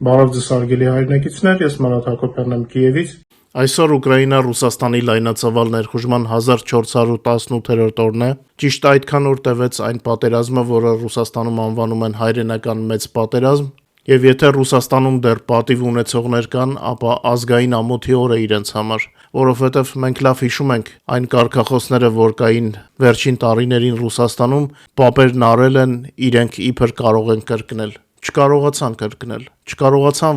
Բարև ձեզ հարգելի հայրենակիցներ, ես Մարատ Հակոբյանն եմ Կիևից։ Այսօր Ուկրաինա-Ռուսաստանի լայնածավալ ներխուժման 1418-րդ օրն է, ճիշտ այդքան օր տևեց այն պատերազմը, որը Ռուսաստանում անվանում են հայրենական մեծ պատերազմ, եւ եթե Ռուսաստանում դեռ պատիվ ունեցողներ կան, ապա ազգային ամոթի օր է իրենց համար, որովհետեւ մենք լավ հիշում ենք այն կարգախոսները, որ կային վերջին տարիներին Ռուսաստանում, պապերն արել են, իրենք իբր կարող են կրկնել։ Չկարողացան կրկնել,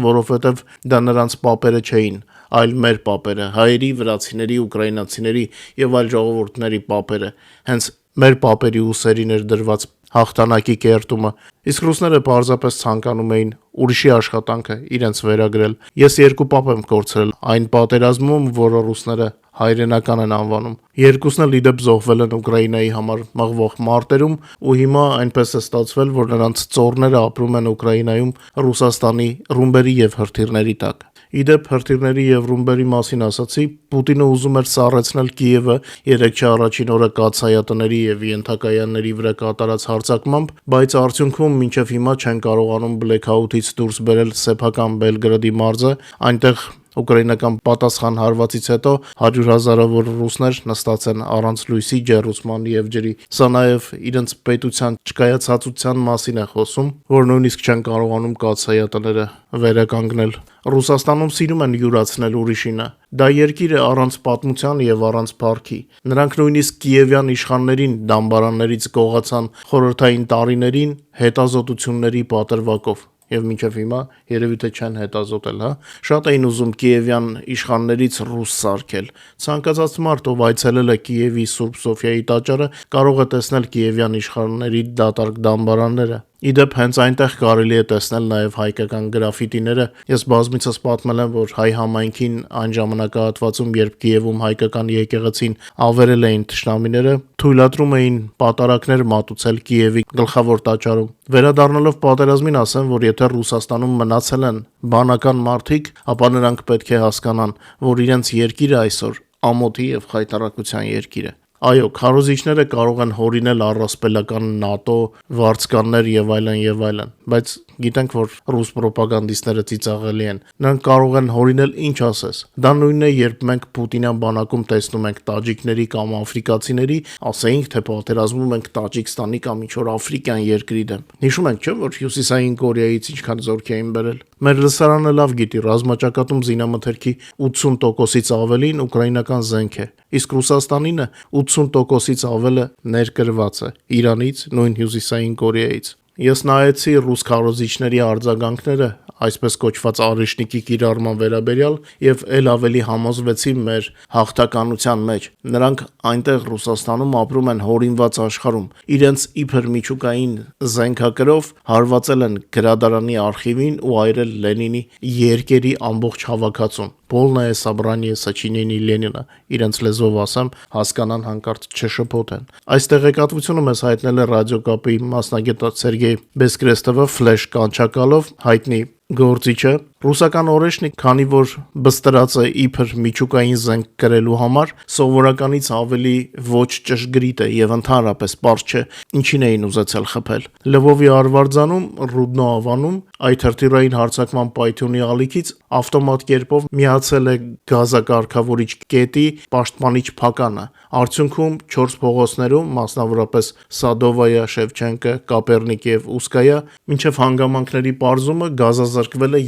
որովհետև դա նրանց պապերը չէին, այլ մեր պապերը, հայերի, վրացիների, ուկրաինացիների եւ այլ ժողովուրդների պապերը, հենց մեր պապերի ուսերին էր դրված հաղթանակի կերտումը, իսկ ռուսները պարզապես ցանկանում էին ուրիշի աշխատանքը իրենց վերագրել։ Ես երկու պապ եմ կորցրել այն պատերազմում, որը ռուսները հայրենական են անվանում։ Երկուսն էլ իդեպ զոհվել են Ուկրաինայի համար մղվող մարտերում, ու հիմա այնպես է ստացվել, որ նրանց ծոռները ապրում են Ուկրաինայում Ռուսաստանի ռումբերի եւ հրթիռների տակ։ Իդեպ հրթիռների եւ ռումբերի մասին ասացի, Պուտինը ուզում էր սառեցնել Կիևը 3 առաջին օրը կաթսայատների եւ ենթակայանների վրա կատարած հարձակմամբ, բայց արդյունքում մինչեւ հիմա չեն կարողանում բլեքաութից դուրս բերել սեփական Բելգրադի մարզը, այնտեղ ուկրաինական պատասխան հարվածից հետո 100,000-ավոր ռուսներ նստած են առանց լույսի, ջեռուցման եւ ջրի։ Սա նաեւ իրենց պետության չկայացածության մասին է խոսում, որ նույնիսկ չեն կարողանում կաթսայատները վերականգնել։ Ռուսաստանում սիրում են յուրացնել ուրիշինը։ Դա երկիր է առանց պատմության եւ առանց փառքի։ Նրանք նույնիսկ կիևյան իշխաններին դամբարաններից գողացան խորհրդային տարիներին հետազոտությունների պատրվակով։ Եվ մինչև հիմա երևի թե չեն հետազոտել, հա։ Շատ էին ուզում կիևյան իշխաններից ռուս սարքել։ Ցանկացած մարդ, ով այցելել է Կիևի Սուրբ Սոֆիայի տաճարը, կարող է տեսնել կիևյան իշխանների դատարկ դամբարանները։ Իդեպ հենց այնտեղ կարելի է տեսնել նաև հայկական գրաֆիտիները։ Ես բազմիցս պատմել եմ, որ հայ համայնքին այն ժամանակահատվածում, երբ Կիևում հայկական եկեղեցին ավերել էին թշնամիները, թույլատրում էին պատարակներ մատուցել Կիևի գլխավոր տաճարում։ Վերադառնալով պատերազմին ասեմ, որ եթե Ռուսաստանում մնացել են բանական մարդիկ, ապա նրանք պետք է հասկանան, որ իրենց երկիրը այսօր ամոթի եւ խայտառակության երկիր է։ Այո, քարոզիչները կարող են հորինել առասպելական ՆԱՏՕ, վարձկաններ եւ այլն, բայց գիտենք, որ ռուս ռոպագանդիստները ծիծաղելի են։ Նրանք կարող են հորինել ինչ ասես։ Դա նույնն է, երբ մենք Պուտինյան բանակում տեսնում ենք տաջիկների կամ աֆրիկացիների, ասեինք, թե պատերազմում ենք Տաջիկստանի կամ ինչ-որ աֆրիկյան երկրի դեմ։ Հիշում եք, չէ՞, որ Հյուսիսային Կորեայից ինչքան զորք էին բերել։ Մեր լսարանը լավ գիտի, ռազմաճակատում զինամթերքի 80%-ից ավելին ուկրաինական զենք է, իսկ Ռուսաստանինը 80%-ից ավելը ներկրված է Իրանից, նույն Հյուսիսային Կորեայից։ Ես նայեցի ռուս քարոզիչների արձագանքները, այսպես կոչված արիշնիկի կիրառման վերաբերյալ եւ ել ավելի համոզվեցի մեր հաղթականության մեջ։ Նրանք այնտեղ Ռուսաստանում ապրում են հորինված աշխարհում։ Իրենց իբր միջուկային զենքակրով հարվածել են գրադարանի արխիվին ու այրել Լենինի երկերի ամբողջ հավաքածուն։ Полное собрание сочинений Ленина, իրենց լեզվով ասեմ, հասկանան հանկարծ չշփոթեն։ Այս տեղեկատվությունը մեզ հայտնել է ռադիոկապի մասնագետ Սերգեյ Բեսկրեստովը ֆլեշ կանչակալով, հայտնի գործիչը, ռուսական օրեշնիկ, քանի որ բստրած է իբր միջուկային զենք կրելու համար, սովորականից ավելի ոչ ճշգրիտ է եւ ընդհանրապես པարզ չէ, ինչին էին ուզեցել խփել։ Լվովի արվարձանում, Ռուդնո ավանում այդ հրթիռային հարձակման պայթյունի ալիքից ավտոմատ կերպով միացել է գազակարգավորիչ կետի պաշտպանիչ փականը։ Արդյունքում 4 փողոցներում, մասնավորապես Սադովայա, Շևչենկո, Կոպեռնիկ եւ Ուսկայա, մինչեւ հանգամանքների պարզումը գազազրկվել է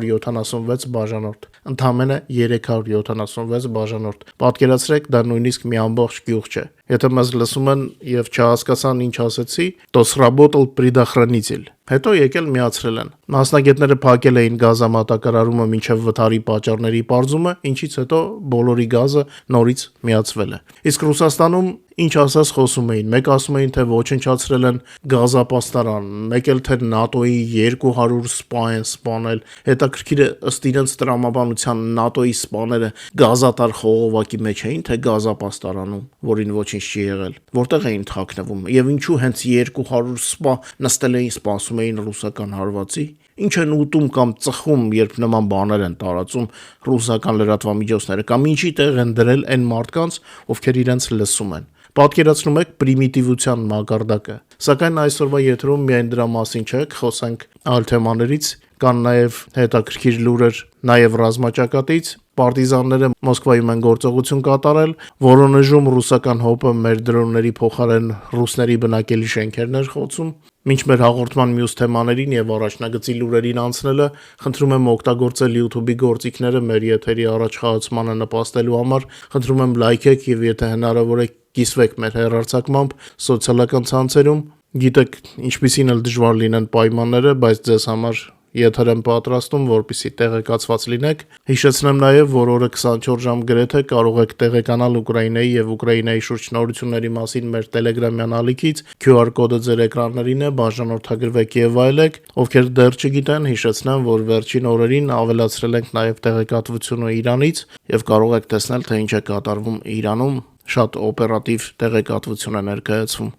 376 բաժանորդ։ Ընդամենը 376 բաժանորդ։ Պատկերացրեք, դա նույնիսկ մի ամբողջ գյուղ չէ։ Եթե մեզ լսում են եւ չհասկացան ինչ ասեցի, то сработал предохранитель։ Հետո եկել միացրել են։ Մասնագետները փակել էին գազամատակարարումը մինչև վթարի պատճառների պարզումը, ինչից հետո բոլորի գազը նորից միացվել է։ Իսկ Ռուսաստանում ինչ ասած խոսում էին, մեկ ասում էին, թե ոչնչացրել են գազապաստարան, մեկ էլ թե ՆԱՏՕ-ի 200 սպա են սպանել։ Հետաքրքիր է, ըստ իրենց տրամաբանության ՆԱՏՕ-ի սպաները գազատար խողովակի մեջ էին, թե գազապաստարանում, որին ոչինչ չի եղել։ Որտեղ էին թաքնվում եւ ինչու հենց 200 սպա նստել էին սպասում էին ռուսական հարվածի։ Ինչ են ուտում կամ ծխում, երբ նման բաներ են տարածում ռուսական լրատվամիջոցները, կամ ինչի տեղ են դրել այն մարդկանց, ովքեր իրենց լսում են։ Պատկերացնում եք պրիմիտիվության մակարդակը։ Սակայն այսօրվա եթերում միայն դրա մասին չէ, խոսենք այլ թեմաներից, կան նաև հետաքրքիր լուրեր նաև ռազմաճակատից։ Պարտիզանները Մոսկվայում են գործողություն կատարել, Վորոնեժում ռուսական հոպը մեր դրոնների փոխարեն ռուսների բնակելի շենքերն էր խոցում։ Մինչ մեր հաղորդման մյուս թեմաներին եւ առաջնագծի լուրերին անցնելը, խնդրում եմ օգտագործել YouTube-ի գործիքները մեր եթերի առաջխաղացմանը նպաստելու համար։ Խնդրում եմ լայքեք եւ եթե հնարավոր է կիսվեք մեր հեռարձակմամբ սոցիալական ցանցերում։ Գիտեք, ինչպիսին էլ դժվար լինեն պայմանները, բայց ձեզ համար եթեր եմ պատրաստում, որպեսզի տեղեկացված լինեք։ Հիշեցնեմ նաև, որ օրը 24 ժամ գրեթե կարող եք տեղեկանալ Ուկրաինայի եւ Ուկրաինայի շուրջնորությունների մասին մեր Telegram-յան ալիքից, QR կոդը ձեր էկրաններին է, բաժանորդագրվեք եւ այլեք։ Ովքեր դեռ չգիտեն, հիշեցնեմ, որ վերջին օրերին ավելացրել ենք նաև տեղեկատվությունը Իրանից եւ կարող եք տեսնել, թե ինչ է կատարվում Իրանում, շատ օպերատիվ տեղեկատվություն է ներկայացվում։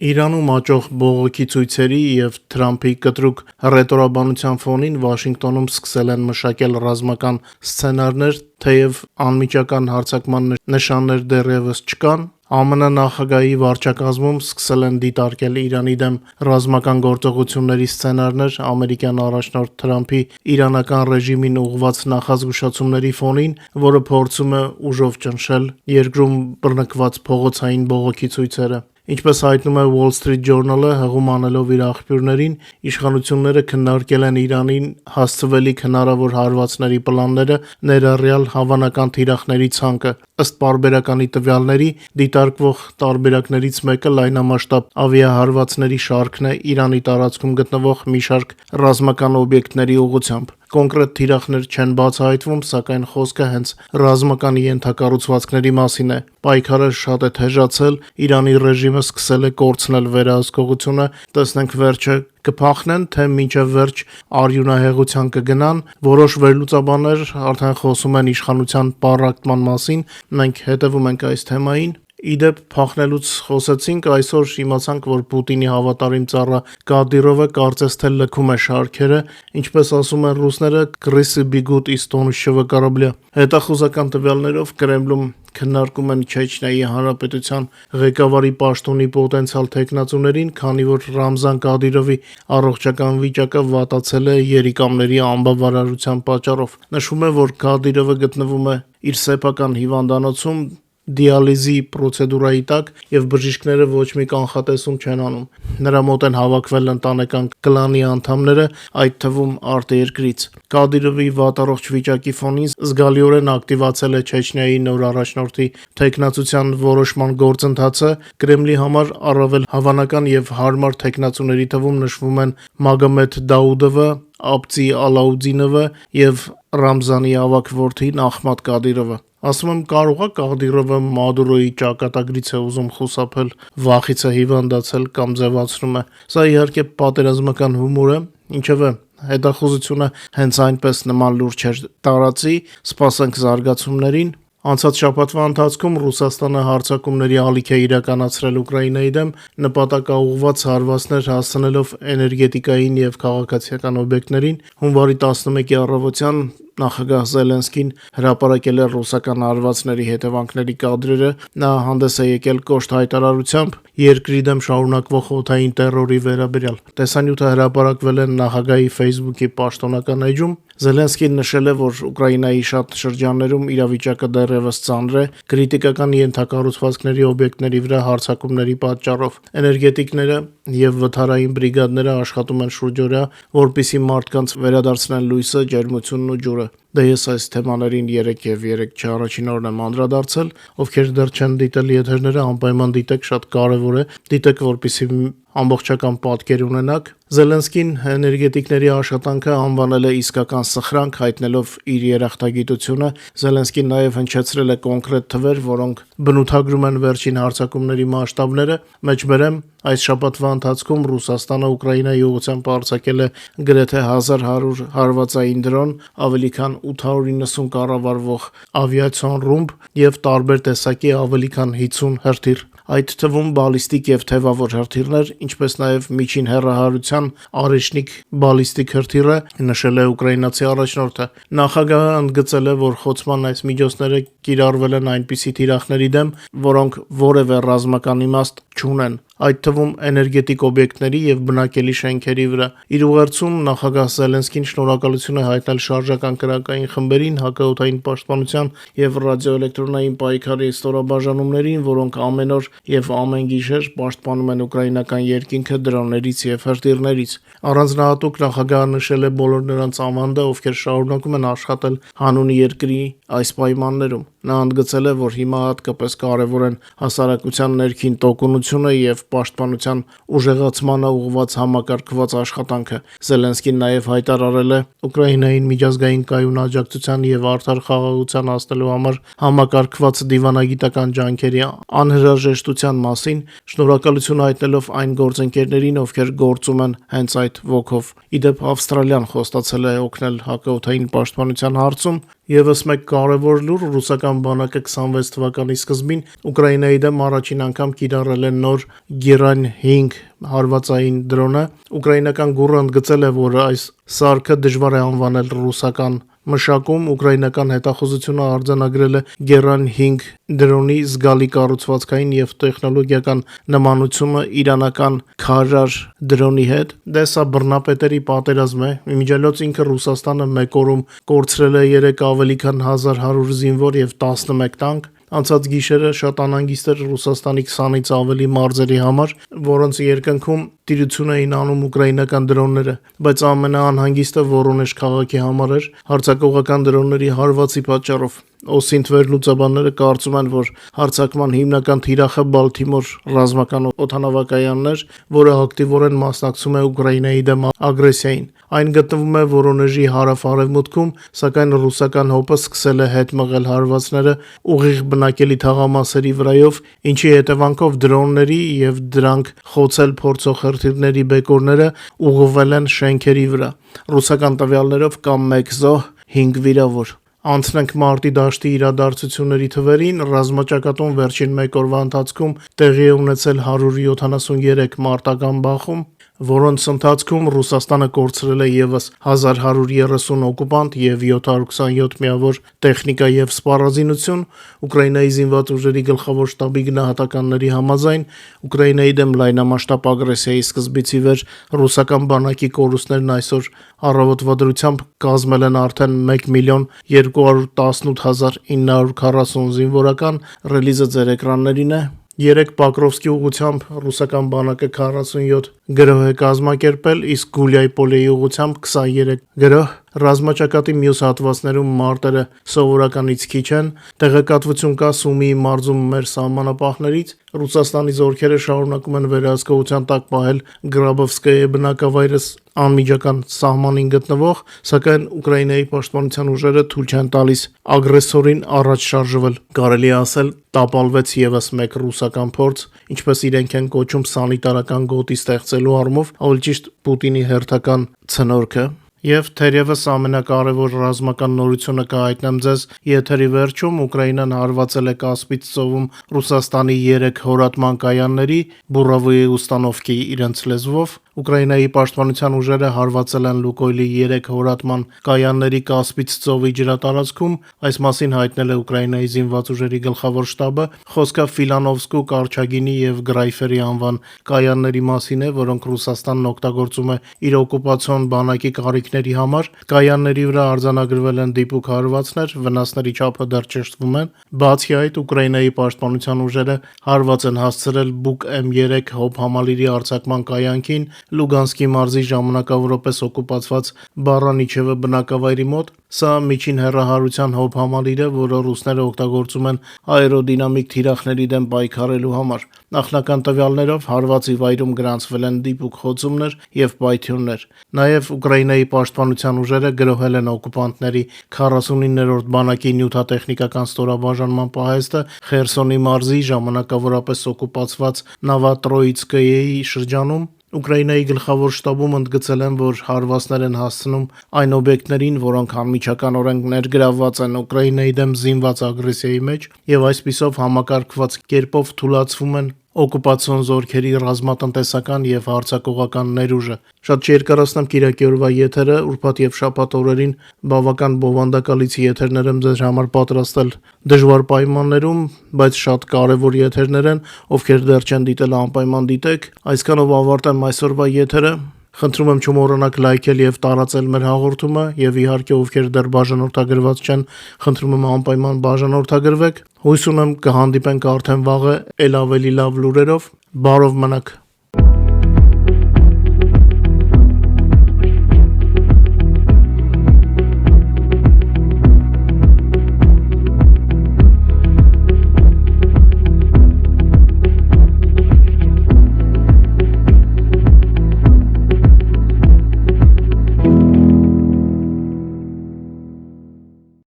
Իրանում աճող բողոքի ցույցերի եւ Թրամփի կտրուկ ռետորաբանության ֆոնին Վաշինգտոնում սկսել են մշակել ռազմական սցենարներ, թեև անմիջական հարձակման նշաններ դեռևս չկան։ ԱՄՆ նախագահի վարչակազմում սկսել են դիտարկել Իրանի դեմ ռազմական գործողությունների սցենարներ ամերիկյան առաջնորդ Թրամփի իրանական ռեժիմին ուղղված նախազգուշացումների ֆոնին, որը փորձում է ուժով ճնշել երկրում բռնկված փողոցային բողոքի ցույցերը։ Ինչպես հայտնում է Wall Street Journal-ը, հղում անելով իր աղբյուրներին, իշխանությունները քննարկել են Իրանին հասցվելիք հնարավոր հարվածների պլանները, ներառյալ հավանական թիրախների ցանկը։ Ըստ պարբերականի տվյալների, դիտարկվող տարբերակներից մեկը լայնամասշտաբ ավիահարվածների շարքն է Իրանի տարածքում գտնվող մի շարք ռազմական օբյեկտների ուղղությամբ։ Կոնկրետ թիրախներ չեն բացահայտվում, սակայն խոսքը հենց ռազմական ենթակառուցվածքների մասին է։ Պայքարը շատ է թեժացել, Իրանի ռեժիմը սկսել է կորցնել վերահսկողությունը, տեսնենք վերջը կփախնեն, թե մինչև վերջ արյունահեղության կգնան։ Որոշ վերլուծաբաններ արդեն խոսում են իշխանության պառակտման մասին, մենք հետևում ենք այս թեմային։ Իդեպ փախնելուց խոսեցինք, այսօր իմացանք, որ Պուտինի հավատարիմ ծառա Կադիրովը կարծես թե լքում է շարքերը, ինչպես ասում են ռուսները, «Крысы бегут из тонущего корабля»։ Հետախուզական տվյալներով Կրեմլում քննարկում են Չեչնիայի հանրապետության ղեկավարի պաշտոնի պոտենցիալ թեկնածուներին, քանի որ Ռամզան Կադիրովի առողջական վիճակը վատացել է երիկամների անբավարարության պատճառով։ Նշվում է, որ Կադիրովը գտնվում է իր սեփական հիվանդանոցում դիալիզի պրոցեդուրայի տակ եւ բժիշկները ոչ մի կանխատեսում չեն անում։ Նրա մոտ են հավաքվել ընտանեկան կլանի անդամները, այդ թվում արտերկրից։ Կադիրովի վատառողջ վիճակի ֆոնին զգալիորեն ակտիվացել է Չեչնիայի նոր առաջնորդի թեկնածության որոշման գործընթացը։ Կրեմլի համար առավել հավանական եւ հարմար թեկնածուների թվում նշվում են Մագոմեդ Դաուդովը, Աբծի Ալաուդինովը եւ Ռամզանի ավագ որդին Ախմադ Կադիրովը։ Ասում եմ, կարող է Կադիրովը Մադուրոյի ճակատագրից է ուզում խուսափել, վախից է հիվանդացել կամ ձևացնում է։ Սա իհարկե պատերազմական հումոր է, ինչևէ հետախուզությունը հենց այնպես նման լուրջ չէր տարածի, սպասենք զարգացումներին։ Անցած շաբաթվա ընթացքում Ռուսաստանը հարձակումների ալիք է իրականացրել Ուկրաինայի դեմ, նպատակաուղղված հարվածներ հասցնելով էներգետիկային եւ քաղաքացիական օբյեկտներին։ Հունվարի 11-ի առավոտյան նախագահ Զելենսկին հրապարակել է ռուսական հարվածների հետևանքների կադրերը։ Նա հանդես է եկել կոշտ հայտարարությամբ երկրի դեմ շարունակվող օդային տեռորի վերաբերյալ։ Տեսանյութը հրապարակվել է նախագահի Facebook-ի պաշտոնական էջում։ Զելենսկին նշել է, որ Ուկրաինայի շատ շրջաններում իրավիճակը դեռևս ծանր է, քրիտիկական ենթակառուցվածքների օբյեկտների վրա հարձակումների պատճառով։ Էներգետիկները եւ վթարային բրիգադները աշխատում են շուրջօրյա, որպեսզի մարդկանց վերադարձնեն լույսը, ջերմությունն ու ջուրը։ Դե ես այս թեմաներին 3 չառաջին օրն եմ անդրադարձել, ովքեր դեռ չեն դիտել եթերները, անպայման դիտեք, շատ կարևոր է։ Դիտեք, որպեսզի ամբողջական պատկեր ունենաք։ Զելենսկին էներգետիկների աշխատանքը անվանել է իսկական սխրանք, հայտնելով իր երախտագիտությունը։ Զելենսկին նաև հնչեցրել է կոնկրետ թվեր, որոնք բնութագրում են վերջին հարձակումների մասշտաբները։ Մեջբերեմ, այս շաբաթվա ընթացքում Ռուսաստանը Ուկրաինայի ուղղությամբ արձակել է գրեթե 1100 հարվածային դրոն, ավելի քան 890 կառավարվող ավիացիոն ռումբ եւ տարբեր տեսակի ավելի քան 50 հրթիռ։ այդ թվում բալիստիկ եւ թևավոր հրթիռներ, ինչպես նաեւ միջին հեռահարության Արեշնիկ բալիստիկ հրթիռը, նշել է ուկրաինացի առաջնորդը։ Նախագահը ընդգծել է, որ խոցման այս միջոցները կիրառվել են այնպիսի թիրախների դեմ, որոնք որևէ ռազմական իմաստ չունեն, այդ թվում էներգետիկ օբյեկտների եւ բնակելի շենքերի վրա։ Իր ուղերձում նախագահ Զելենսկին շնորհակալություն է հայտնել շարժական կրակային խմբերին, հակաօդային պաշտպանության եւ ռադիոէլեկտրոնային պայքարի ստորաբաժանումներին, որոնք ամեն օր եւ ամեն գիշեր պաշտպանում են ուկրաինական երկինքը դրոններից եւ հրթիռներից։ Առանձնահատուկ նախագահը նշել է բոլոր նրանց ավանդը, ովքեր շարունակում են աշխատել հանուն երկրի այս պայմաններում։ Նա ընդգծել է, որ հիմա հատկապես կարևոր են հասարակության ներքին տոկունությունը եւ պաշտպանության ուժեղացմանը ուղղված համակարգված աշխատանքը։ Զելենսկին նաեւ հայտարարել է Ուկրաինային միջազգային կայուն աջակցության եւ արդար խաղաղության հասնելու համար համակարգված դիվանագիտական ջանքերի անհրաժեշտության մասին, շնորհակալություն հայտնելով այն գործընկերներին, ովքեր գործում են հենց այդ ոգով։ Իդեպ Ավստրալիան խոստացել է օգնել հակաօդային պաշտպանության հարցում։ Եվս մեկ կարևոր լուր՝ ռուսական բանակը 26 թվականի սկզբին Ուկրաինայի դեմ առաջին անգամ կիրառել է նոր Գերան 5 հարվածային դրոնը։ Ուկրաինական ԳՈՒՌ-ը ընդգծել է, որ այս սարքը դժվար է անվանել ռուսական մշակում։ Ուկրաինական հետախուզությունը արձանագրել է Գերան 5 դրոնի զգալի կառուցվածքային եւ տեխնոլոգիական նմանությունը իրանական Քարար դրոնի հետ։ Դե սա բռնապետերի պատերազմ է։ Իմիջիայլոց ինքը Ռուսաստանը մեկ օրում կորցրել է 3 ավելի քան 1100 զինվոր եւ 11 տանկ։ Անցած գիշերը շատ անհանգիստ էր Ռուսաստանի 20-ից ավելի մարզերի համար, որոնց երկնքում տիրություն էին անում ուկրաինական դրոնները, բայց ամենաանհանգիստը Վորոնեժ քաղաքի համար էր հարձակողական դրոնների հարվածի պատճառով։ ՕՍԻՆ թվերլուծաբանները կարծում են, որ հարձակման հիմնական թիրախը Բալթիմոր ռազմական օդանավակայանն էր, որը ակտիվորեն մասնակցում է Ուկրաինայի դեմ ագրեսիային։ Այն գտնվում է Վորոնեժի հարավ-արևմուտքում, սակայն ռուսական հոպը սկսել է հետ մղել հարվածները ուղիղ բնակելի թաղամասերի վրայով, ինչի հետևանքով դրոնների եւ դրանք խոցել փորձող հրթիռների բեկորները ուղղվել են շենքերի վրա։ Ռուսական տվյալներով կա 1 զոհ, 5 վիրավոր։ Անցնենք մարտի դաշտի իրադարձությունների թվերին։ Ռազմաճակատում վերջին 1 օրվա ընթացքում տեղի է ունեցել 173 մարտական բախում, որոնց ընթացքում Ռուսաստանը կորցրել է եւս 1130 օկուպանտ եւ 727 միավոր տեխնիկա եւ սպառազինություն։ Ուկրաինայի զինված ուժերի գլխավոր շտաբի գնահատականների համաձայն Ուկրաինայի դեմ լայնամասշտաբ ագրեսիայի սկզբից ի վեր ռուսական բանակի կորուստներն այսօր առավոտվա դրությամբ կազմել են արդեն 1,218,940 զինվորական։ Ռելիզը ձեր էկրաններին է։ 3 Պոկրովսկի ուղղությամբ ռուսական բանակը 47 գրոհ է կազմակերպել, իսկ Գուլյայպոլեի ուղղությամբ 23 գրոհ։ Ռազմաճակատի մյուս հատվածներում մարտերը սովորականից քիչ են։ Տեղեկատվություն կա Սումիի մարզում մեր սահմանապահներից։ Ռուսաստանի զորքերը շարունակում են վերահսկողության տակ պահել Գրաբովսկայի բնակավայրը անմիջական սահմանին գտնվող, սակայն Ուկրաինայի պաշտպանության ուժերը թույլ չեն տալիս ագրեսորին առաջ շարժվել։ Կարելի է ասել, տապալվեց եւս մեկ ռուսական փորձ, ինչպես իրենք են կոչում սանիտարական գոտի ստեղծելու առումով, ավելի ճիշտ Պուտինի հերթական ցնորքը։ Եվ թերևս ամենակարևոր ռազմական նորությունը կհայտնեմ ձեզ եթերի վերջում։ Ուկրաինան հարվածել է Կասպից ծովում Ռուսաստանի 3 հորատման կայանների, Բուրավոյի ուստանովկի իրենց լեզվով։ Ուկրաինայի պաշտպանության ուժերը հարվածել են Լուկոյլի 3 հորատման կայանների Կասպից ծովի ջրատարածքում։ Այս մասին հայտնել է Ուկրաինայի զինված ուժերի գլխավոր շտաբը։ Խոսքը Ֆիլանովսկու, Կարչագինի եւ Գրայֆերի անվան կայանների մասին է, որոնք Ռուսաստանն օգտագործում է իր օկուպացիոն բանակի կարիքների համար։ Կայանների վրա արձանագրվել են դիպուկ հարվածներ, վնասների չափը դեռ ճշտվում են։ Բացի այդ, Ուկրաինայի պաշտպանության ուժերը հարված են հասցրել Բուկ M3 հոբ համալիրի արձակման կայանքին Լուգանսկի մարզի ժամանակավորապես օկուպացված Բարանիչևը բնակավայրի մոտ։ Սա միջին հեռահարության հոբ համալիր է, որը ռուսները օգտագործում են աերոդինամիկ թիրախների դեմ պայքարելու համար։ Նախնական տվյալներով հարվածի վայրում գրանցվել են դիպուկ խոցումներ եւ պայթյուններ։ Նաեւ Ուկրաինայի պաշտպանության ուժերը գրոհել են օկուպանտների 49-րդ բանակի նյութատեխնիկական ստորաբաժանման պահեստը Խերսոնի մարզի ժամանակավորապես օկուպացված Նավատրոիցկայի շրջանում։ Ուկրաինայի գլխավոր շտաբում ընդգծել են, որ հարվածներ են հասցնում այն օբյեկտներին, որոնք անմիջական օրենք ներգրավված են Ուկրաինայի դեմ զինված ագրեսիայի մեջ եւ այսպիսով համակարգված կերպով թուլացվում են օկուպացիոն զորքերի ռազմատնտեսական եւ հարձակողական ներուժը։ Շատ չերկարացնեմ Կիրակի օրվա եթերը, ուրբաթ եւ շաբաթ օրերին բավական բովանդակալից եթերներ եմ ձեր համար պատրաստել դժվար պայմաններում, բայց շատ կարեւոր եթերներ են, ովքեր դեռ չեն դիտել անպայման դիտեք։ Այսքանով ավարտեմ այսօրվա եթերը։ Խնդրում եմ չմոռանաք լայքել եւ տարածել մեր հաղորդումը եւ իհարկե ովքեր դեռ բաժանորդագրված չեն, խնդրում եմ անպայման բաժանորդագրվեք։ Հույս ունեմ կհանդիպենք արդեն վաղը ել ավելի լավ լուրերով։ Բարով մնաք։